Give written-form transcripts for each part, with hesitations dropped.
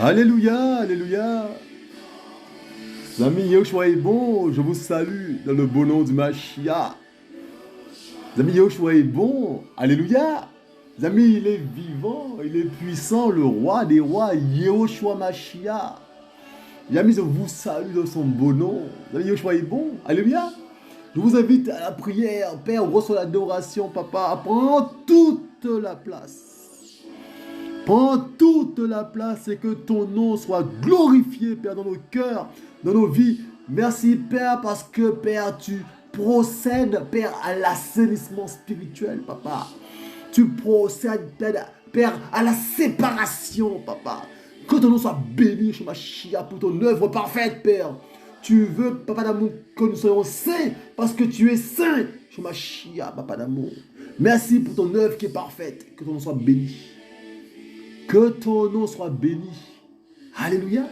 Alléluia, alléluia. Les amis, Yahushua est bon, je vous salue dans le beau nom du Mashiach. Les amis, Yahushua est bon, alléluia. Les amis, il est vivant, il est puissant, le roi des rois, Yahushua Mashiach. Les amis, je vous salue dans son beau nom. Les amis, Yahushua est bon, alléluia. Je vous invite à la prière, Père, reçois l'adoration, Papa. Prends toute la place. Prends toute la place et que ton nom soit glorifié, Père, dans nos cœurs, dans nos vies. Merci, Père, parce que, Père, tu procèdes, Père, à l'assainissement spirituel, Papa. Tu procèdes, Père, à la séparation, Papa. Que ton nom soit béni, Shemashia, pour ton œuvre parfaite, Père. Tu veux, Papa d'amour, que nous soyons saints, parce que tu es saint, Shemashia, Papa d'amour. Merci pour ton œuvre qui est parfaite. Que ton nom soit béni. Que ton nom soit béni. Alléluia.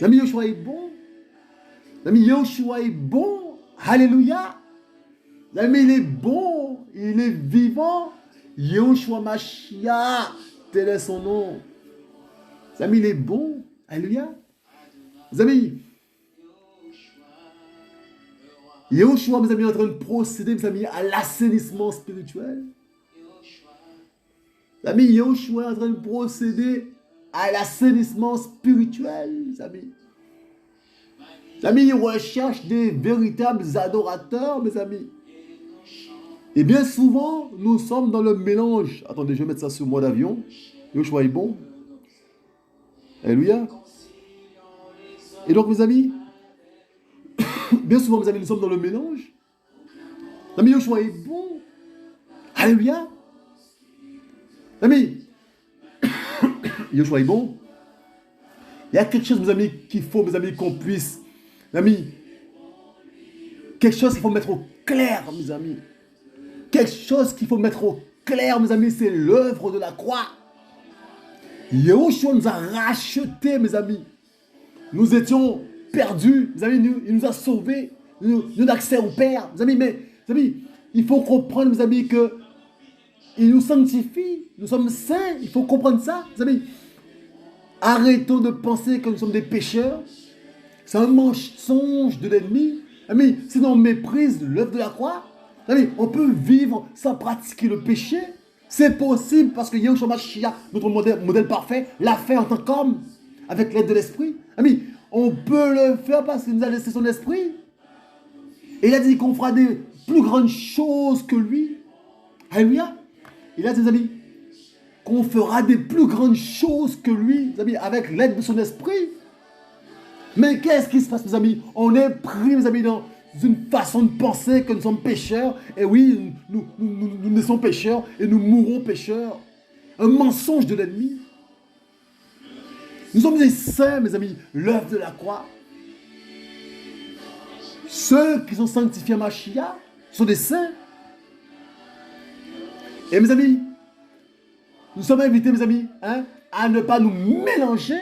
L'ami Yahushua est bon. L'ami Yahushua est bon. Alléluia. L'ami il est bon. Il est vivant. Yahushua Mashiach. Tel est son nom. L'ami il est bon. Alléluia. Les amis. Yahushua, mes amis, est en train de procéder, mes amis, à l'assainissement spirituel. L'ami Yahushua est en train de procéder à l'assainissement spirituel, les amis. Les amis, il recherche des véritables adorateurs, mes amis. Et bien souvent, nous sommes dans le mélange. Attendez, je vais mettre ça sur mode avion. Yahushua est bon. Alléluia. Et donc, mes amis, bien souvent, mes amis, nous sommes dans le mélange. L'ami Yahushua est bon. Alléluia. Amis, Yahushua est bon. Il y a quelque chose, mes amis, qu'il faut, mes amis, qu'on puisse. Mes amis, quelque chose qu'il faut mettre au clair, mes amis. Quelque chose qu'il faut mettre au clair, mes amis, c'est l'œuvre de la croix. Yahushua nous a rachetés, mes amis. Nous étions perdus, mes amis, il nous a sauvés. Nous avons accès au Père. Mes amis, mais, mes amis, il faut comprendre, mes amis, que il nous sanctifie, nous sommes saints, il faut comprendre ça, mes amis. Arrêtons de penser que nous sommes des pécheurs. C'est un mensonge de l'ennemi. Amis, si on méprise l'œuvre de la croix, amis, on peut vivre sans pratiquer le péché. C'est possible parce que Yahushua Mashiach, notre modèle parfait, l'a fait en tant qu'homme, avec l'aide de l'Esprit. Amis, on peut le faire parce qu'il nous a laissé son Esprit. Et il a dit qu'on fera des plus grandes choses que lui. Alléluia. Il a dit, amis, qu'on fera des plus grandes choses que lui, mes amis, avec l'aide de son esprit. Mais qu'est-ce qui se passe, mes amis? On est pris, mes amis, dans une façon de penser que nous sommes pécheurs. Et oui, nous naissons pécheurs et nous mourrons pécheurs. Un mensonge de l'ennemi. Nous sommes des saints, mes amis, l'œuvre de la croix. Ceux qui sont sanctifiés à Mashiach sont des saints. Et mes amis, nous sommes invités, mes amis, à ne pas nous mélanger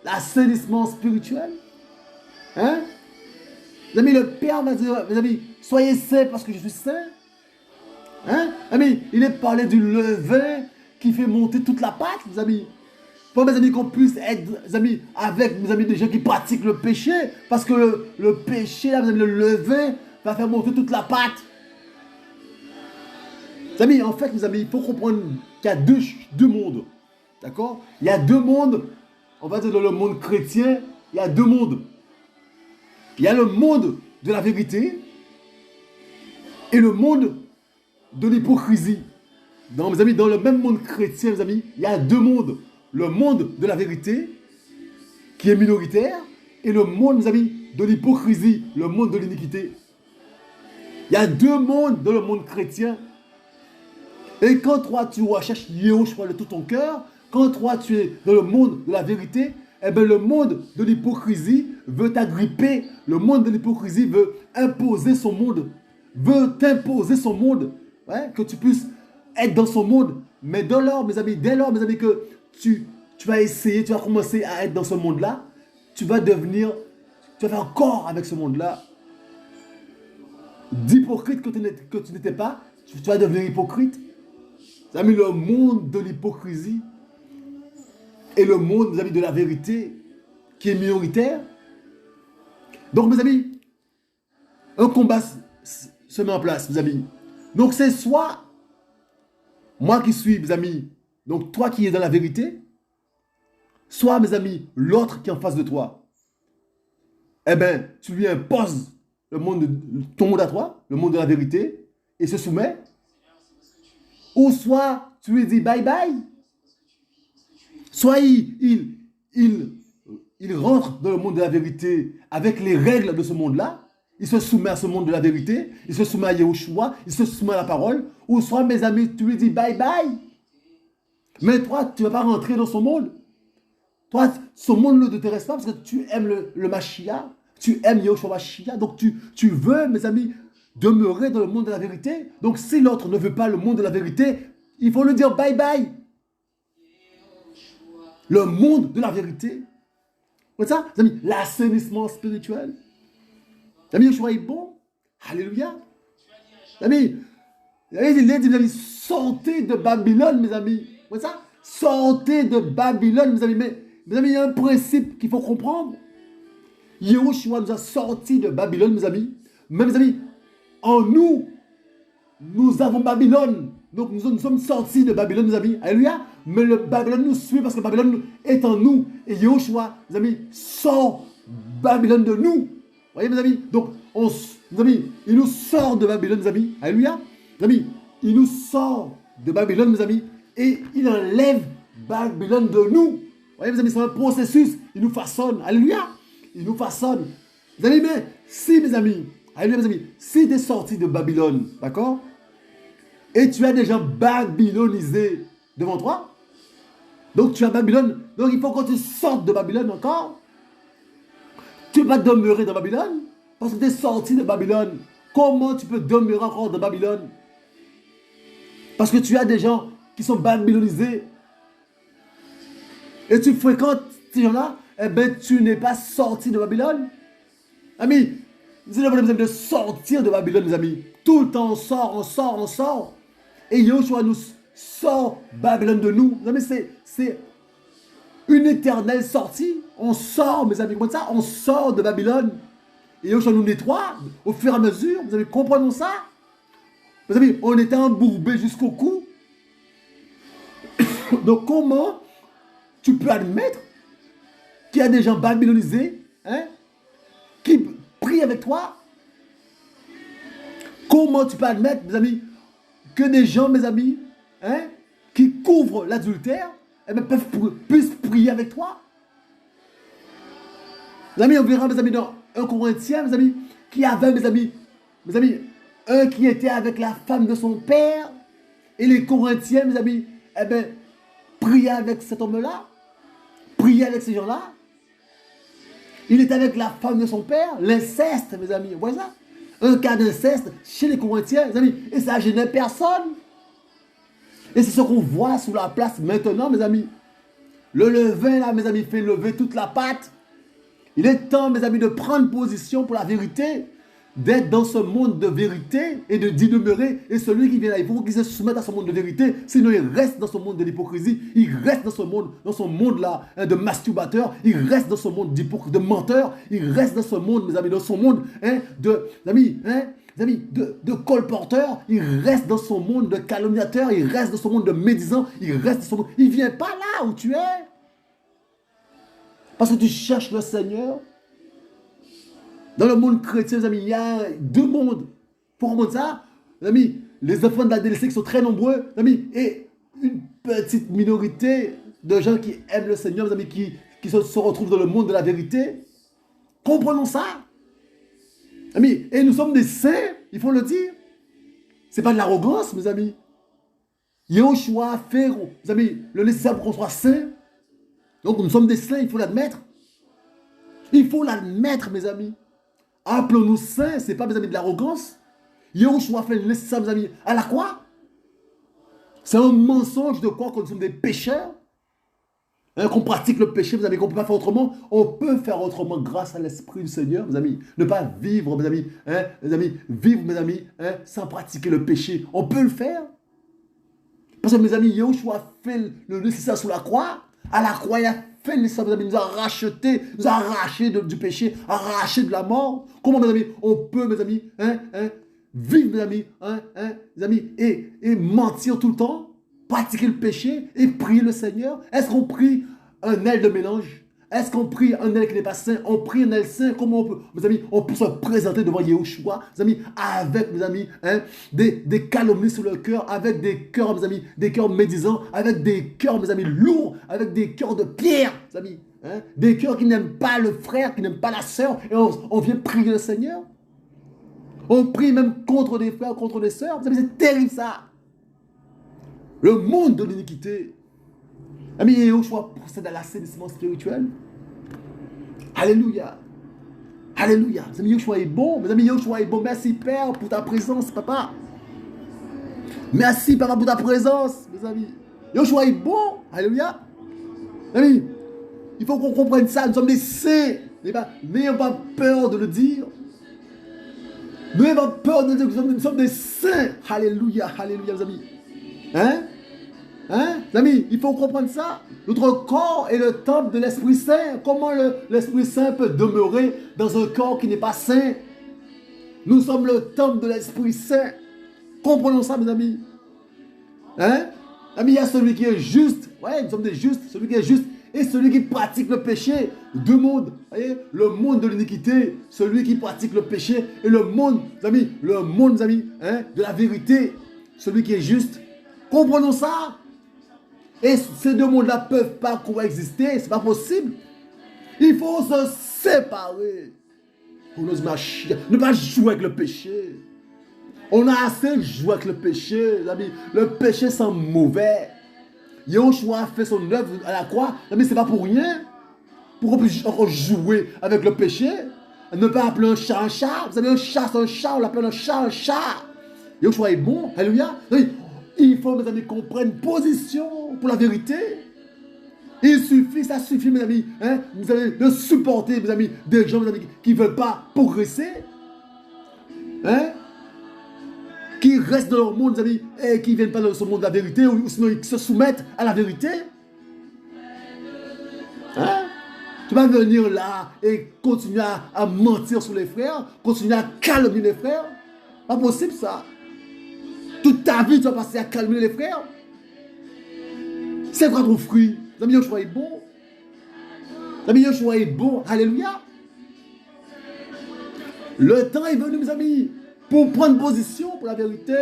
l'assainissement spirituel. Mes amis, le Père va dire, mes amis, soyez saints parce que je suis saint. Amis, il est parlé du levain qui fait monter toute la pâte, mes amis. Pour mes amis, qu'on puisse être, mes amis, avec mes amis, des gens qui pratiquent le péché. Parce que le péché, là, mes amis, le levain va faire monter toute la pâte. Mes amis, en fait, mes amis, il faut comprendre qu'il y a deux mondes. D'accord? Il y a deux mondes. On va dire dans le monde chrétien, il y a deux mondes. Il y a le monde de la vérité et le monde de l'hypocrisie. Non, mes amis, dans le même monde chrétien, mes amis, il y a deux mondes. Le monde de la vérité, qui est minoritaire, et le monde, mes amis, de l'hypocrisie, le monde de l'iniquité. Il y a deux mondes dans le monde chrétien. Et quand toi, tu recherches Yahushua de tout ton cœur, quand toi, tu es dans le monde de la vérité, eh bien, le monde de l'hypocrisie veut t'agripper. Le monde de l'hypocrisie veut imposer son monde. Veut t'imposer son monde. Ouais, que tu puisses être dans son monde. Mais dès lors, mes amis, que tu vas essayer, tu vas commencer à être dans ce monde-là, tu vas faire corps avec ce monde-là. D'hypocrite que tu n'étais pas, tu vas devenir hypocrite. Mes amis, le monde de l'hypocrisie et le monde, mes amis, de la vérité, qui est minoritaire. Donc, mes amis, un combat se met en place, mes amis. Donc, c'est soit moi qui suis, mes amis, donc toi qui es dans la vérité, soit, mes amis, l'autre qui est en face de toi. Eh bien, tu lui imposes ton monde à toi, le monde de la vérité, et se soumet. Ou soit tu lui dis bye bye. Soit il rentre dans le monde de la vérité avec les règles de ce monde-là. Il se soumet à ce monde de la vérité. Il se soumet à Yahushua. Il se soumet à la parole. Ou soit, mes amis, tu lui dis bye bye. Mais toi, tu ne vas pas rentrer dans son monde. Toi, son monde ne t'intéresse pas parce que tu aimes le Mashiach. Tu aimes Yahushua Mashiach. Donc, tu veux, mes amis, demeurer dans le monde de la vérité. Donc, si l'autre ne veut pas le monde de la vérité, il faut lui dire bye bye. Le monde de la vérité. C'est ça, mes amis, l'assainissement spirituel. Mes amis, Yahushua est bon. Alléluia. Mes amis, sortez de Babylone, mes amis. C'est ça? Sortez de Babylone, mes amis. Mais, mes amis, il y a un principe qu'il faut comprendre. Yahushua nous a sortis de Babylone, mes amis. Mais, mes amis, en nous, nous avons Babylone. Donc, nous sommes sortis de Babylone, mes amis. Alléluia. Mais le Babylone nous suit parce que Babylone est en nous. Et Yahushua, mes amis, sort Babylone de nous. Vous voyez, mes amis? Donc, mes amis, il nous sort de Babylone, mes amis. Alléluia. Mes amis, il nous sort de Babylone, mes amis. Et il enlève Babylone de nous. Vous voyez, mes amis, c'est un processus. Il nous façonne. Alléluia. Il nous façonne. Mes amis, mais si, mes amis, alléluia, mes amis, si tu es sorti de Babylone, d'accord? Et tu as des gens babylonisés devant toi. Donc tu as Babylone. Donc il faut que tu sortes de Babylone encore. Tu vas demeurer dans Babylone. Parce que tu es sorti de Babylone. Comment tu peux demeurer encore dans Babylone? Parce que tu as des gens qui sont babylonisés. Et tu fréquentes ces gens-là. Eh bien, tu n'es pas sorti de Babylone. Amis, c'est le problème de sortir de Babylone, mes amis. Tout le temps, on sort, on sort, on sort. Et Yahushua nous sort Babylone de nous. Mes amis, c'est une éternelle sortie. On sort, mes amis, comme ça, on sort de Babylone. Et Yahushua nous nettoie au fur et à mesure. Vous avez comprenez ça? Mes amis, on était embourbés jusqu'au cou. Donc comment tu peux admettre qu'il y a des gens babylonisés, hein, qui prient avec toi? Comment tu peux admettre, mes amis, que des gens, mes amis, hein, qui couvrent l'adultère, eh bien, puissent prier avec toi? Mes amis, on verra, mes amis, dans 1 Corinthiens, mes amis, qui avait, mes amis, un qui était avec la femme de son père, et les Corinthiens, mes amis, eh bien, priaient avec cet homme-là, priaient avec ces gens-là. Il était avec la femme de son père, l'inceste, mes amis, vous voyez ça? Un cas d'inceste chez les Corinthiens, mes amis, et ça gênait personne. Et c'est ce qu'on voit sous la place maintenant, mes amis. Le levain, là, mes amis, fait lever toute la pâte. Il est temps, mes amis, de prendre position pour la vérité, d'être dans ce monde de vérité et d'y demeurer. Et celui qui vient là, il faut qu'il se soumette à ce monde de vérité. Sinon, il reste dans ce monde de l'hypocrisie. Il reste dans ce monde-là, hein, de masturbateur. Il reste dans ce monde de menteur. Il reste dans ce monde, mes amis, dans son monde, hein, de colporteur. Il reste dans son monde de calomniateur. Il reste dans son monde de médisant. Il reste dans son monde. Il ne vient pas là où tu es. Parce que tu cherches le Seigneur. Dans le monde chrétien, les amis, il y a deux mondes. Pour comprendre ça, les amis, les enfants de la DLC qui sont très nombreux, les amis, et une petite minorité de gens qui aiment le Seigneur, les amis, qui se retrouvent dans le monde de la vérité. Comprenons ça. Amis, et nous sommes des saints, il faut le dire. Ce n'est pas de l'arrogance, mes amis. Yahushua a fait, mes amis, le nécessaire pour qu'on soit saints. Donc nous sommes des saints, il faut l'admettre. Il faut l'admettre, mes amis. Appelons-nous saints, ce n'est pas, mes amis, de l'arrogance. Yahushua a fait le nécessaire, mes amis. À la croix. C'est un mensonge de croire que nous sommes des pécheurs. Hein, qu'on pratique le péché, mes amis, qu'on ne peut pas faire autrement. On peut faire autrement grâce à l'Esprit du Seigneur, mes amis. Ne pas vivre, mes amis, hein, vivre, mes amis, hein, sans pratiquer le péché. On peut le faire. Parce que, mes amis, Yahushua a fait le nécessaire sur la croix. À la croix, il a fait les saints, mes amis, il nous a rachetés, nous a arrachés du péché, arrachés de la mort. Comment, mes amis, on peut, mes amis, vivre, mes amis, mes amis, et mentir tout le temps, pratiquer le péché et prier le Seigneur? Est-ce qu'on prie un aile de mélange? Est-ce qu'on prie un aile qui n'est pas saint? On prie un aile saint. Comment on peut, mes amis, on peut se présenter devant Yahushua, mes amis, avec, mes amis, des calomnies sur le cœur, avec des cœurs, mes amis, des cœurs médisants, avec des cœurs, mes amis, lourds, avec des cœurs de pierre, mes amis, des cœurs qui n'aiment pas le frère, qui n'aiment pas la sœur, et on vient prier le Seigneur. On prie même contre des frères, contre des sœurs. Mes amis, c'est terrible ça. Le monde de l'iniquité. Amis, Yahushua procède à l'assainissement spirituel. Alléluia. Alléluia. Mes amis, Yahushua est bon. Mes amis, Yahushua est bon. Merci, Père, pour ta présence, Papa. Merci, Papa, pour ta présence, mes amis. Yahushua est bon. Alléluia. Amis, il faut qu'on comprenne ça. Nous sommes des saints. N'ayons pas peur de le dire. N'ayons pas peur de le dire. Nous sommes des saints. Alléluia. Alléluia, mes amis. Les amis, il faut comprendre ça. Notre corps est le temple de l'Esprit Saint. Comment l'Esprit Saint peut demeurer dans un corps qui n'est pas saint? Nous sommes le temple de l'Esprit Saint. Comprenons ça, mes amis. Amis, il y a celui qui est juste. Ouais, nous sommes des justes. Celui qui est juste et celui qui pratique le péché. Deux mondes. Voyez, le monde de l'iniquité, celui qui pratique le péché, et le monde, mes amis, de la vérité, celui qui est juste. Comprenons ça. Et ces deux mondes-là ne peuvent pas coexister. Ce n'est pas possible. Il faut se séparer. Ne pas jouer avec le péché. On a assez joué avec le péché, les amis. Le péché sent mauvais. Yahushua a fait son œuvre à la croix. Mais ce n'est pas pour rien. Pour qu'on puisse encore jouer avec le péché. Ne pas appeler un chat un chat. Vous savez, un chat c'est un chat. On l'appelle un chat. Yahushua est bon. Alléluia. Il faut, mes amis, qu'on prenne position pour la vérité. Ça suffit, mes amis, vous allez de supporter, mes amis, des gens, mes amis, qui ne veulent pas progresser. Qui restent dans leur monde, mes amis, et qui ne viennent pas dans ce monde de la vérité, ou sinon ils se soumettent à la vérité. Tu vas venir là et continuer à mentir sur les frères, continuer à calomnier les frères. Pas possible, ça. Toute ta vie, tu vas passer à calmer les frères. C'est quoi ton fruit? L'ami Yahushua est bon. L'ami Yahushua est bon. Alléluia. Le temps est venu, mes amis, pour prendre position pour la vérité.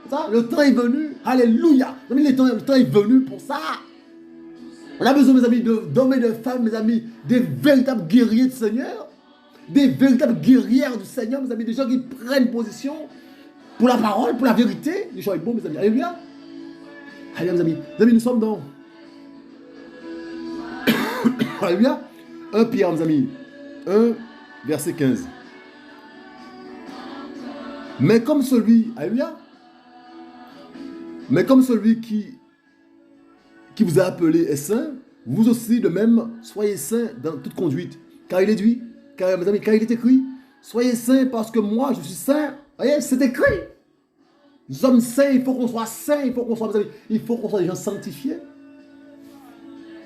Ça, le temps est venu. Alléluia. Le temps est venu pour ça. On a besoin, mes amis, d'hommes et de femmes, mes amis, des véritables guerriers du Seigneur. Des véritables guerrières du Seigneur, mes amis, des gens qui prennent position pour la parole, pour la vérité. Les gens est bon, mes amis. Alléluia. Alléluia, mes amis. Mes amis, nous sommes dans... Alléluia. 1 Pierre, mes amis. 1, verset 15. Mais comme celui... Alléluia. Mais comme celui qui vous a appelé est saint, vous aussi de même, soyez saints dans toute conduite. Car il est dit, mes amis, car il est écrit, soyez saints parce que moi je suis saint. Voyez, c'est écrit. Nous sommes saints, il faut qu'on soit saints, il faut qu'on soit des gens sanctifiés.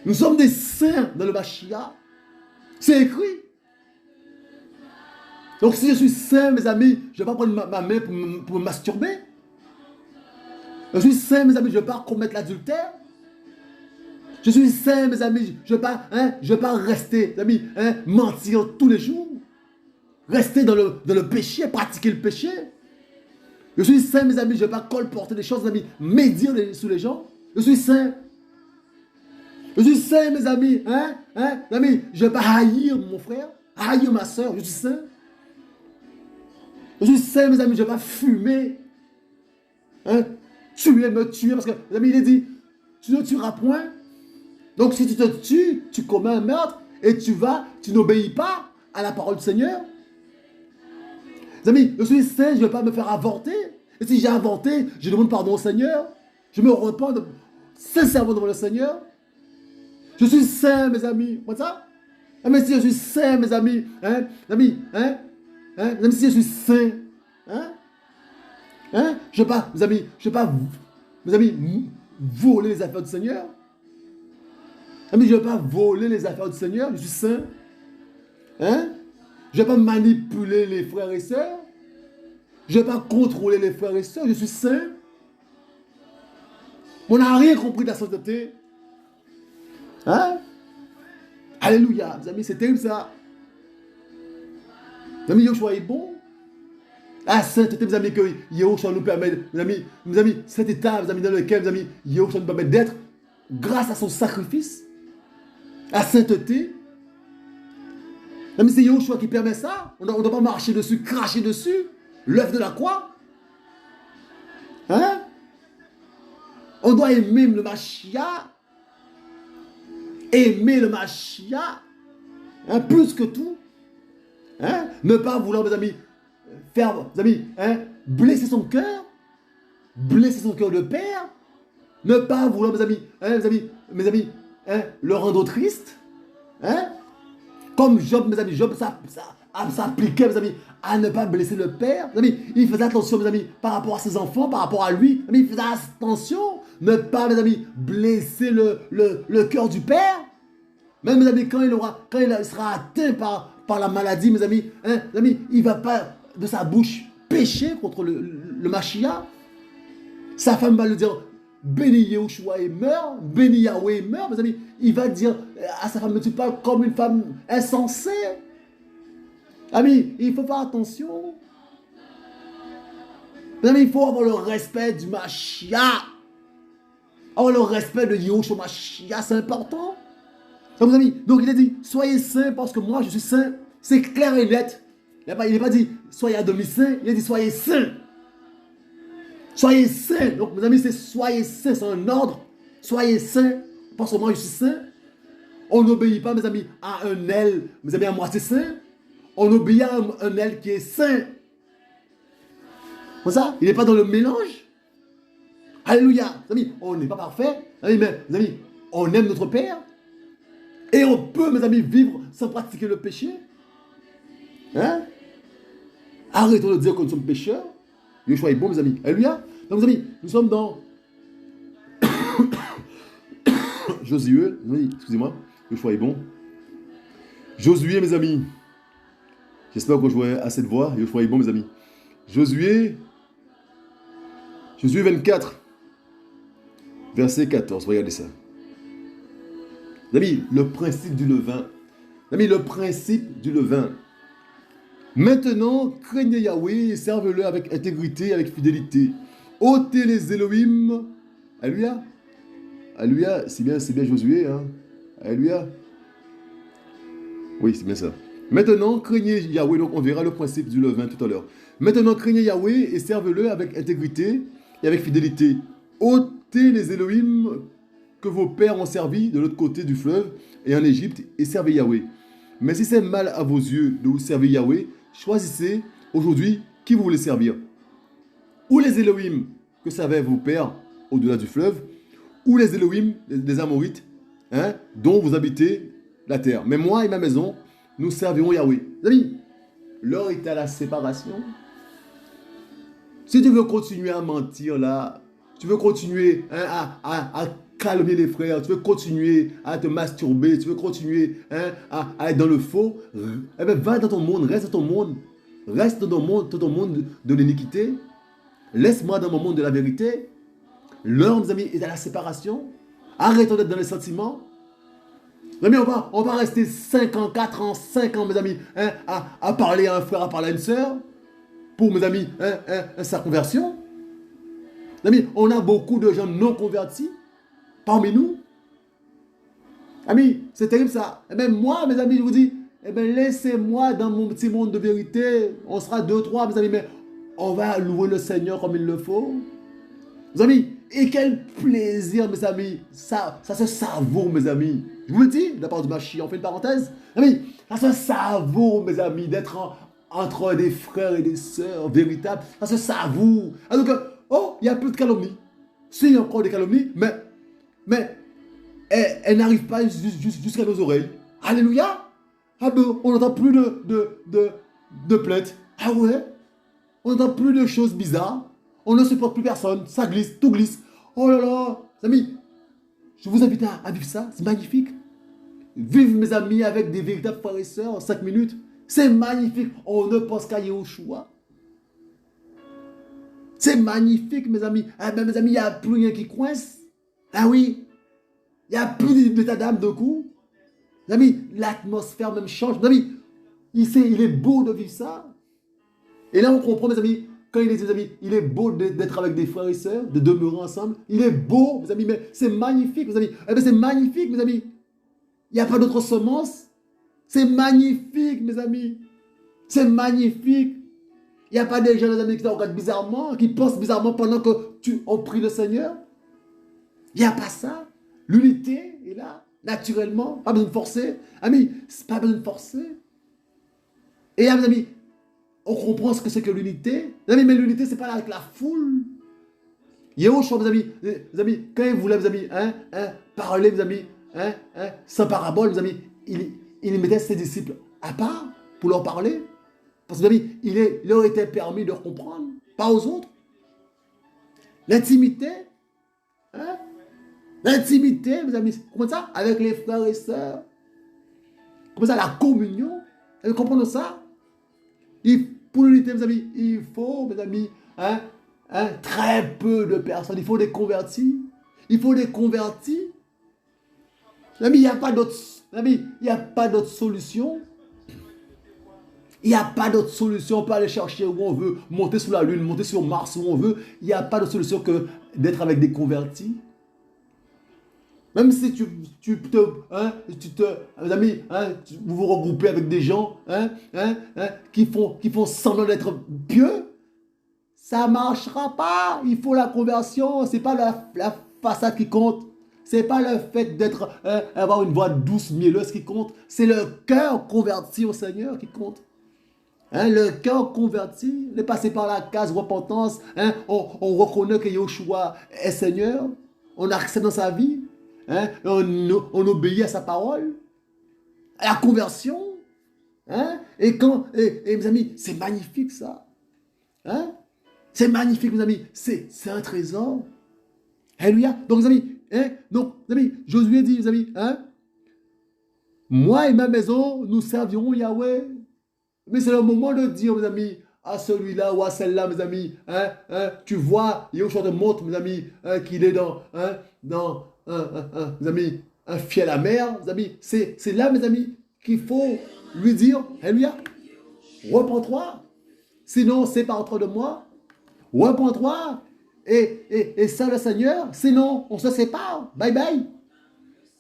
Nous sommes des saints dans le Mashiach. C'est écrit. Donc si je suis saint, mes amis, je ne vais pas prendre ma main pour me masturber. Je suis saint, mes amis, je ne vais pas commettre l'adultère. Je suis saint, mes amis, je ne vais pas rester, mes amis, mentir tous les jours. Rester dans le péché, pratiquer le péché. Je suis saint, mes amis, je ne vais pas colporter des choses, mes amis, médire sur les gens. Je suis saint. Je suis saint, mes amis, mes amis, je ne vais pas haïr mon frère, haïr ma soeur, je suis saint. Je suis saint, mes amis, je ne vais pas fumer, me tuer, parce que, mes amis, il est dit, tu ne tueras point. Donc si tu te tues, tu commets un meurtre, et tu n'obéis pas à la parole du Seigneur. Mes amis, je suis saint, je ne vais pas me faire avorter. Et si j'ai avorté, je demande pardon au Seigneur. Je me repens sincèrement devant le Seigneur. Je suis saint, mes amis. Comment ça? Mais si je suis saint, mes amis, même si je suis saint, je ne vais pas, mes amis, voler les affaires du Seigneur. Amis, je ne vais pas voler les affaires du Seigneur, je suis saint. Hein? Je ne vais pas manipuler les frères et sœurs. Je ne vais pas contrôler les frères et sœurs, je suis saint. On n'a rien compris de la sainteté. Hein? Alléluia, mes amis, c'est terrible ça. Mes amis, Yoshua est bon. La sainteté, mes amis, que Yoshua nous permet, mes amis, cet état, mes amis, dans lequel, mes amis, Yoshua nous permet d'être, grâce à son sacrifice, la sainteté. Mes amis, c'est Yoshua qui permet ça. On ne doit pas marcher dessus, cracher dessus. L'œuvre de la croix. Hein? On doit aimer le Mashiach. Aimer le Mashiach. Hein, plus que tout. Hein? Ne pas vouloir, mes amis, faire, mes amis, hein, blesser son cœur. Blesser son cœur de père. Ne pas vouloir, hein, mes amis, hein, le rendre triste. Hein? Comme Job, mes amis, Job, ça s'appliquait, mes amis, à ne pas blesser le père. Mes amis, il faisait attention, mes amis, par rapport à ses enfants, par rapport à lui. Mes amis, il faisait attention, ne pas, mes amis, blesser le cœur du père. Même, mes amis, quand il sera atteint par la maladie, mes amis, hein, mes amis, il ne va pas de sa bouche pécher contre le Mashiach. Sa femme va lui dire, béni Yahushua et meurt, béni Yahweh et meurt, mes amis. Il va dire à sa femme, mais tu parles comme une femme insensée. Amis, il faut faire attention. Mes amis, il faut avoir le respect du Mashiach. Avoir le respect de Yahushua Mashiach, c'est important. Donc, mes amis, donc il a dit, soyez saints parce que moi je suis saint. C'est clair et net. Il n'est pas dit, soyez à demi-saints, il a dit, soyez saints. Soyez saints. Donc, mes amis, c'est soyez saints, c'est un ordre. Soyez saints parce que moi je suis saint. On n'obéit pas, mes amis, à un aile, mes amis, à moitié saint. On obéit à un aile qui est saint. Comme ça, il n'est pas dans le mélange. Alléluia. Mes amis, on n'est pas parfait. Mais, mes amis, on aime notre Père. Et on peut, mes amis, vivre sans pratiquer le péché. Hein? Arrêtons de dire que nous sommes pécheurs. Yeshua est bon, mes amis. Alléluia. Donc, mes amis, nous sommes dans Josué. Excusez-moi. Yeshua est bon. Josué, mes amis. J'espère que je vois assez de voix. Yeshua est bon, mes amis. Josué 24, verset 14. Regardez ça. Mes amis, le principe du levain. Mes amis, le principe du levain. Maintenant, craignez Yahweh et servez-le avec intégrité, avec fidélité. Ôtez les Elohim. Alléluia. Alléluia. C'est bien Josué. Hein? Alléluia. Oui, c'est bien ça. Maintenant, craignez Yahweh. Donc, on verra le principe du levain tout à l'heure. Maintenant, craignez Yahweh et servez-le avec intégrité et avec fidélité. Ôtez les Elohim que vos pères ont servi de l'autre côté du fleuve et en Égypte et servez Yahweh. Mais si c'est mal à vos yeux de vous servir Yahweh, choisissez aujourd'hui qui vous voulez servir. Ou les Elohim que servaient vos pères au-delà du fleuve, ou les Elohim des Amorites, hein, dont vous habitez la terre. Mais moi et ma maison, nous servirons Yahweh. Les amis, l'heure est à la séparation. Si tu veux continuer à mentir là, tu veux continuer hein, à calmer les frères, tu veux continuer à te masturber, tu veux continuer hein, à être dans le faux, eh bien, va dans ton monde, reste dans ton monde. Reste dans ton monde de l'iniquité. Laisse-moi dans mon monde de la vérité. L'heure, mes amis, est à la séparation. Arrêtons d'être dans les sentiments. Mes amis, on va rester 5 ans, 4 ans, 5 ans, mes amis, hein, à parler à un frère, à parler à une sœur, pour, mes amis, sa conversion. Mes amis, on a beaucoup de gens non convertis parmi nous. Amis, c'est terrible ça. Et même moi, mes amis, je vous dis, eh bien, laissez-moi dans mon petit monde de vérité. On sera 2, 3, mes amis, mais on va louer le Seigneur comme il le faut. Mes amis, et quel plaisir, mes amis. Ça se savoure, mes amis. Je vous le dis, de la part du Mashiach, on fait une parenthèse. Mes amis, ça se savoure, mes amis, d'être entre des frères et des sœurs véritables. Ça se savoure. Alors que, oh, il n'y a plus de calomnie. Si, il y a encore des calomnies, mais elle n'arrive pas jusqu'à nos oreilles. Alléluia. Ah ben, on n'entend plus de plaintes. Ah ouais. On n'entend plus de choses bizarres. On ne supporte plus personne. Ça glisse, tout glisse. Oh là là. Amis, je vous invite à vivre ça. C'est magnifique. Vivre, mes amis, avec des véritables frères et sœurs en 5 minutes. C'est magnifique. On ne pense qu'à Yahushua. C'est magnifique, mes amis. Ah ben, mes amis, il n'y a plus rien qui coince. Ah oui. Il n'y a plus d'état d'âme de coup. Mes amis, l'atmosphère même change. Mes amis, il est beau de vivre ça. Et là, on comprend, mes amis, quand il est, mes amis, il est beau d'être avec des frères et sœurs, de demeurer ensemble. Il est beau, mes amis, mais c'est magnifique, mes amis. Eh bien, c'est magnifique, mes amis. Il n'y a pas d'autre semence. C'est magnifique, mes amis. C'est magnifique. Il n'y a pas des gens, mes amis, qui te regardent bizarrement, qui pensent bizarrement pendant que on prie le Seigneur. Il n'y a pas ça. L'unité est là, naturellement. Pas besoin de forcer. Amis, pas besoin de forcer. Et là, mes amis, on comprend ce que c'est que l'unité. Mes amis, mais l'unité, ce n'est pas avec la foule. Yahushua, mes amis, quand il voulait, mes amis, parler, mes amis, sans parabole, mes amis, il mettait ses disciples à part pour leur parler. Parce que, mes amis, il leur était permis de comprendre, pas aux autres. L'intimité, l'intimité, mes amis, comment ça? Avec les frères et sœurs. Comment ça? La communion. Vous comprenez ça? Pour l'unité, mes amis, il faut, mes amis, très peu de personnes. Il faut des convertis. Il faut des convertis. Mes amis, il n'y a pas d'autre. Il n'y a pas d'autre solution. Il n'y a pas d'autre solution. On peut aller chercher où on veut, monter sur la Lune, monter sur Mars où on veut. Il n'y a pas d'autre solution que d'être avec des convertis. Même si mes amis, vous vous regroupez avec des gens qui font semblant d'être pieux, ça ne marchera pas. Il faut la conversion. Ce n'est pas la façade qui compte. Ce n'est pas le fait avoir une voix douce, mielleuse qui compte. C'est le cœur converti au Seigneur qui compte. Le cœur converti, on est passé par la case repentance. On reconnaît que Yahushua est Seigneur. On accepte dans sa vie. On obéit à sa parole. À la conversion. Et mes amis, c'est magnifique ça. C'est magnifique, mes amis. C'est un trésor. Alléluia. Donc, mes amis, Josué dit, mes amis, moi et ma maison, nous servirons Yahweh. Mais c'est le moment de dire, mes amis, à celui-là ou à celle-là, mes amis, tu vois, Yahushua te montre, mes amis, qu'il est dans mes amis, un fiel amer, mes amis, c'est là, mes amis, qu'il faut lui dire, alléluia, repends-toi, sinon sépare-toi de moi, repends-toi et serve le Seigneur, sinon on se sépare, bye bye.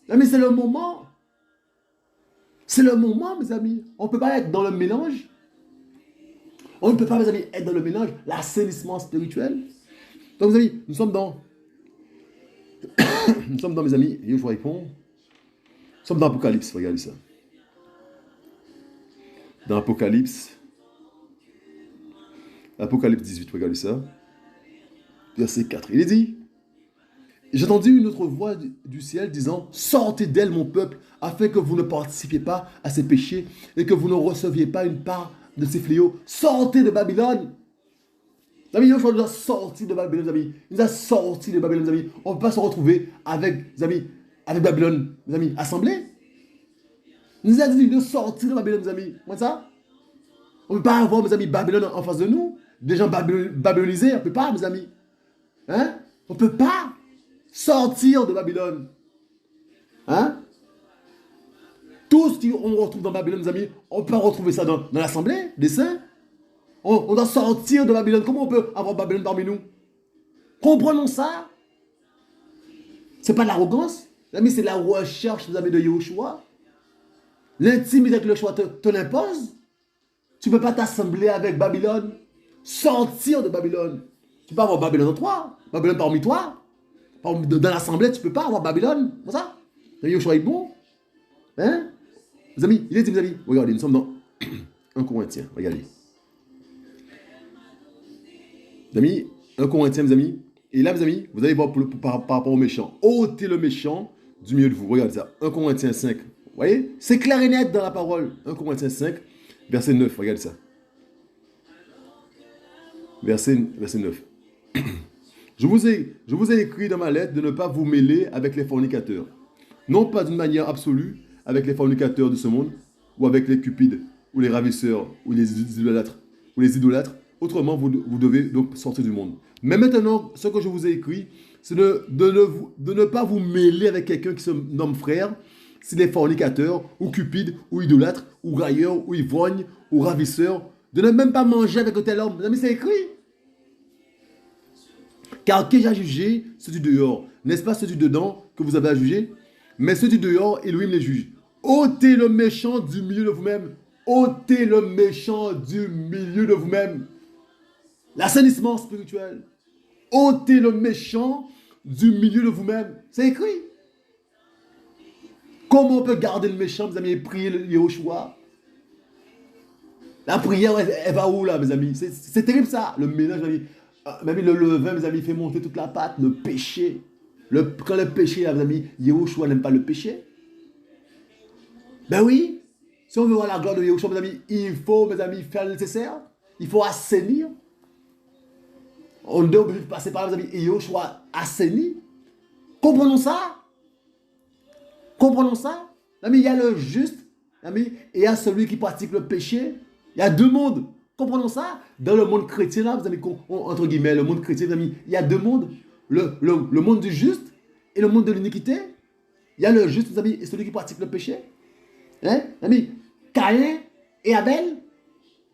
Mais c'est le moment. C'est le moment, mes amis. On ne peut pas être dans le mélange. On ne peut pas, mes amis, être dans le mélange, l'assainissement spirituel. Donc, mes amis, nous sommes dans, mes amis, je vous réponds. Nous sommes dans Apocalypse, regardez ça. Dans Apocalypse 18, regardez ça. Verset 4. Il est dit, j'ai entendu une autre voix du ciel disant, sortez d'elle, mon peuple, afin que vous ne participiez pas à ses péchés et que vous ne receviez pas une part de ses fléaux. Sortez de Babylone. Les amis, il nous a sortis de Babylone, les amis. Il nous a sortis de Babylone, les amis. On ne peut pas se retrouver avec, les amis, avec Babylone, les amis, assemblés. Il nous a dit de sortir de Babylone, les amis. Comment ça? On ne peut pas avoir, mes amis, Babylone en face de nous. Des gens babylonisés, on ne peut pas, mes amis. On ne peut pas sortir de Babylone. Tout ce qu'on retrouve dans Babylone, mes amis, on peut retrouver ça dans l'assemblée des saints. On doit sortir de Babylone. Comment on peut avoir Babylone parmi nous? Comprenons ça. Ce n'est pas de l'arrogance. Les amis, c'est la recherche, les amis, de Yahushua. L'intimité que le choix te l'impose. Tu ne peux pas t'assembler avec Babylone. Sortir de Babylone. Tu peux avoir Babylone en toi. Babylone parmi toi. Dans l'assemblée, tu ne peux pas avoir Babylone. Comme ça. Yahushua est bon. Les amis, il est dit, mes amis. Regardez, nous sommes dans 1 Corinthiens. Regardez. Les amis, 1 Corinthiens, mes amis. Et là, mes amis, vous allez voir par rapport au méchant. Ôtez le méchant du milieu de vous. Regardez ça. 1 Corinthiens 5. Vous voyez? C'est clair et net dans la parole. 1 Corinthiens 5, verset 9. Regardez ça. Verset 9. Je vous ai écrit dans ma lettre de ne pas vous mêler avec les fornicateurs. Non pas d'une manière absolue, avec les fornicateurs de ce monde, ou avec les cupides, ou les ravisseurs, ou les idolâtres. Autrement, vous devez donc sortir du monde. Mais maintenant, ce que je vous ai écrit, c'est de ne pas vous mêler avec quelqu'un qui se nomme frère, s'il est fornicateur, ou cupide, ou idolâtre, ou railleur, ou ivrogne, ou ravisseur. De ne même pas manger avec un tel homme. Mes amis, c'est écrit. Car qui j'ai jugé, ceux du dehors. N'est-ce pas ceux du dedans que vous avez à juger? Mais ceux du dehors, Elohim les juge. Ôtez le méchant du milieu de vous-même. Ôtez le méchant du milieu de vous-même. L'assainissement spirituel. Ôtez le méchant du milieu de vous-même. C'est écrit. Comment on peut garder le méchant, mes amis, et prier le Yehoshua? La prière, elle va où là, mes amis? C'est terrible ça, le mélange, mes amis. Mes amis, le levain, mes amis, fait monter toute la pâte, le péché. Quand le péché, là, mes amis, Yehoshua n'aime pas le péché. Ben oui, si on veut voir la gloire de Yehoshua, mes amis, il faut, mes amis, faire le nécessaire. Il faut assainir. On est obligé de passer par là, mes amis, et Yehoshua assaini. Comprenons ça. Comprenons ça. Mes amis, il y a le juste, mes amis, et il y a celui qui pratique le péché. Il y a deux mondes. Comprenons ça. Dans le monde chrétien, là, vous avez, entre guillemets, le monde chrétien, mes amis, il y a deux mondes. Le monde du juste et le monde de l'iniquité. Il y a le juste, mes amis, et celui qui pratique le péché. Hein? Mes amis, Caïn et Abel.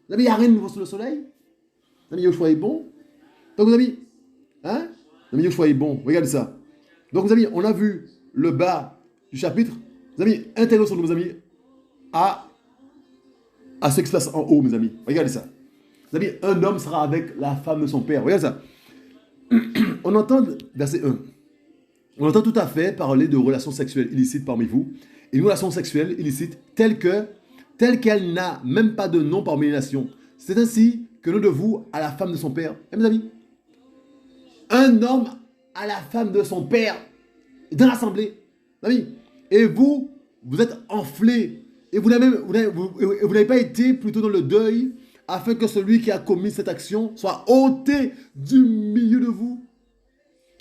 Mes amis, il n'y a rien de nouveau sous le soleil. Mes amis, Yehoshua est bon. Donc, mes amis, hein? Mes amis, Yehoshua est bon. Regardez ça. Donc, mes amis, on a vu le bas du chapitre. Mes amis, intéressons-nous, mes amis, à ce qui se passe en haut, mes amis. Regardez ça. Mes amis, un homme sera avec la femme de son père. Regardez ça. On entend, verset 1, on entend tout à fait parler de relations sexuelles illicites parmi vous. Et une relation sexuelle illicite telle qu'elle n'a même pas de nom parmi les nations. C'est ainsi que l'un de vous a la femme de son père. Et mes amis, un homme a la femme de son père dans l'assemblée. Amis, et vous êtes enflés. Et vous n'avez pas été plutôt dans le deuil afin que celui qui a commis cette action soit ôté du milieu de vous.